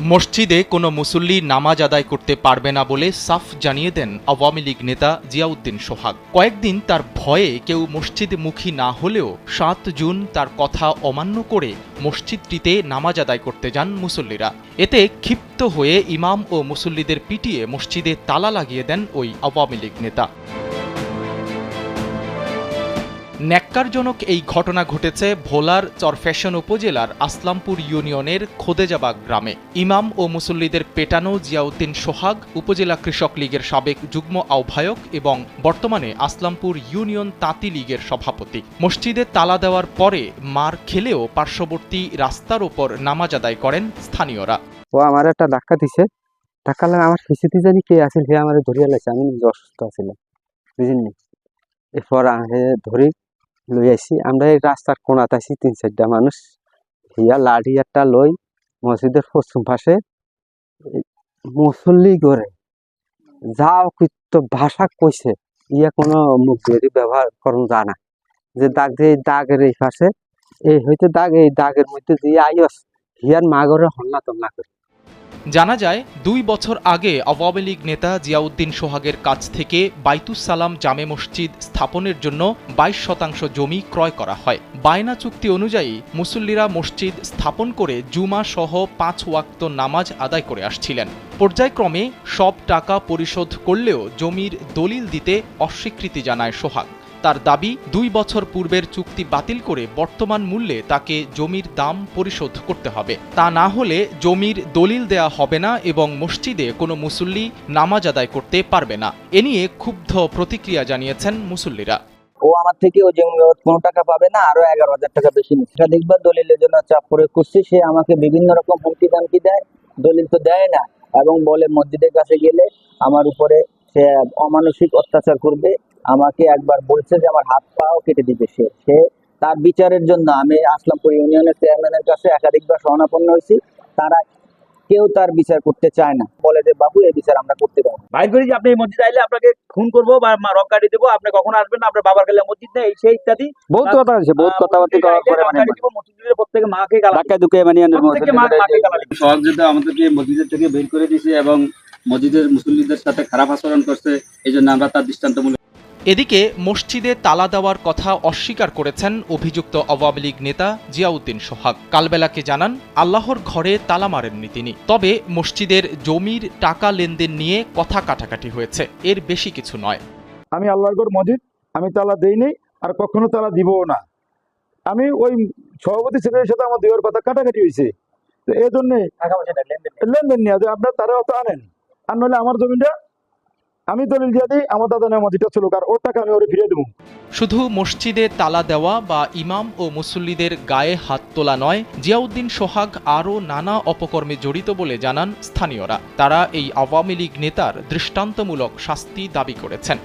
মসজিদে কোনো মুসল্লি নামাজ আদায় করতে পারবে না বলে সাফ জানিয়ে দেন আওয়ামী লীগ নেতা জিয়াউদ্দিন সোহাগ। কয়েকদিন তার ভয়ে কেউ মসজিদমুখী না হলেও ৭ জুন তার কথা অমান্য করে মসজিদটিতে নামাজ আদায় করতে যান মুসল্লিরা। এতে ক্ষিপ্ত হয়ে ইমাম ও মুসল্লিদের পিটিয়ে মসজিদে তালা লাগিয়ে দেন ওই আওয়ামী লীগ নেতা। ন্যাক্কারজনক এই ঘটনা ঘটেছে ভোলার চরফ্যাশন উপজেলার আসলামপুর ইউনিয়নের খোদেজাবাগ গ্রামে। ইমাম ও মুসল্লিদের পেটানো জিয়াউদ্দিন সোহাগ উপজেলা কৃষক লীগের সাবেক যুগ্ম আহ্বায়ক এবং বর্তমানে আসলামপুর ইউনিয়ন তাঁতি লীগের সভাপতি। মসজিদে তালা দেওয়ার পরে মার খেলেও পার্শ্ববর্তী রাস্তার ওপর নামাজ আদায় করেন স্থানীয়রা। ও আমার একটা ধাক্কা দিছে, ধাক্কা লাগে আমার পিছিয়ে জানি কে আসিল, সে আমার ধরিয়া লাইছে। আমি নিজে অসুস্থ আছিলাম, বুঝলি। এরপর আমি ধরি লই আইসি। আমরা এই রাস্তার কোনাতে আছি ৩-৪টা মানুষ, হিয়া লাঠি একটা লই মসজিদের পশ্চিম পাশে মুসল্লি করে যা অকৃত্য ভাষা কইছে, ইয়া কোনো মুখ দিয়ে ব্যবহার করুন জানা যে দাগ দিয়ে দাগের এই পাশে এই হইতে দাগ, এই দাগের মধ্যে দিয়ে আইস হিয়ার মাগরে হল্লা তল্লা করে। জানা যায় ২ বছর আগে আওয়ামী লীগ নেতা জিয়াউদ্দিন সোহাগের কাছ থেকে বাইতুস সালাম জামে মসজিদ স্থাপনের জন্য ২২% জমি ক্রয় করা হয়। বায়না চুক্তি অনুযায়ী মুসল্লিরা মসজিদ স্থাপন করে জুমা সহ ৫ ওয়াক্ত নামাজ আদায় করে আসছিলেন। পর্যায়ক্রমে সব টাকা পরিশোধ করলেও জমির দলিল দিতে অস্বীকৃতি জানায় সোহাগ। তার দাবি ২ বছর পূর্বের চুক্তি বাতিল করে বর্তমান মূল্যে তাকে জমির দাম পরিশোধ করতে হবে। তা না হলে জমির দলিল দেয়া হবে না এবং মসজিদে কোনো মুসল্লি নামাজ আদায় করতে পারবে না। এ নিয়ে ক্ষুব্ধ প্রতিক্রিয়া জানিয়েছেন মুসল্লিরা। ও আমার থেকে ও জমি বাবদ কোনো টাকা পাবে না, আরো ১১,০০০ টাকা বেশি নিচ্ছে। দেখবার দলিলের জন্য চাপ প্রয়োগ করছে, সে আমাকে বিভিন্ন রকম হুমকি দামকি দেয়, দলিল তো দেয় না এবং বলে মসজিদের কাছে গেলে আমার উপরে সে অমানসিক অত্যাচার করবে। আমাকে একবার বলছে যে আমার হাত পাও কেটে দিবে। সে তার বিচারের জন্য আমি আসলামপুর ইউনিয়নের চেয়ারম্যানের কাছে একাধিকবার শরণাপন্ন হয়েছি, তারা কেউ তার বিচার করতে চায় না। বলে যে বাবু এই বিচার আমরা করতে পারবো। বাইর করি যে আপনি এই মসজিদ আইলে আপনাকে খুন করবো বা রক কাটি দেবো, আপনি কখন আসবেন না, আপনার বাবার গেলে মসজিদ নেই সেই ইত্যাদি বহুত কথা হয়েছে, বহুত কথাবার্তা করার পরে মানে মসজিদের প্রত্যেকে মাকে ধাক্কা ধুকে মানে সোহাগ যেটা আমাদেরকে মসজিদের থেকে বের করে দিয়েছে এবং মসজিদের মুসল্লিদের সাথে খারাপ আচরণ করছে, এই জন্য আমরা তার দৃষ্টান্তমূলক। এদিকে মসজিদে তালা দেওয়ার কথা অস্বীকার করেছেন অভিযুক্ত আওয়ামী লীগ নেতা জিয়াউদ্দিন সোহাগ। কালবেলাকে জানান আল্লাহর ঘরে তালা মারেননি তিনি, তবে মসজিদের জমির টাকা লেনদেন নিয়ে কথা কাটাকাটি হয়েছে, এর বেশি কিছু নয়। আমি আল্লাহর ঘর মসজিদ আমি তালা দেইনি আর কখনো তালা দিবও না। আমি ওই সভাপতি সেক্রেটারির সাথে আমার দুইয়ের কথা কাটাকাটি হয়েছে, তো এই জন্যে লেনদেন নিয়ে আপনার তারা অত আনেন, আর নইলে আমার জমিটা আমি দলিল দিয়ে দিই, আমার দাদা নেওয়া মসজিদটা চলুক আর ওর টাকা আমি ওরে ফিরিয়ে দেবো। শুধু মসজিদে তালা দেওয়া বা ইমাম ও মুসল্লিদের গায়ে হাত তোলা নয়, জিয়াউদ্দিন সোহাগ আরও নানা অপকর্মে জড়িত বলে জানান স্থানীয়রা। তারা এই আওয়ামী লীগ নেতার দৃষ্টান্তমূলক শাস্তি দাবি করেছেন।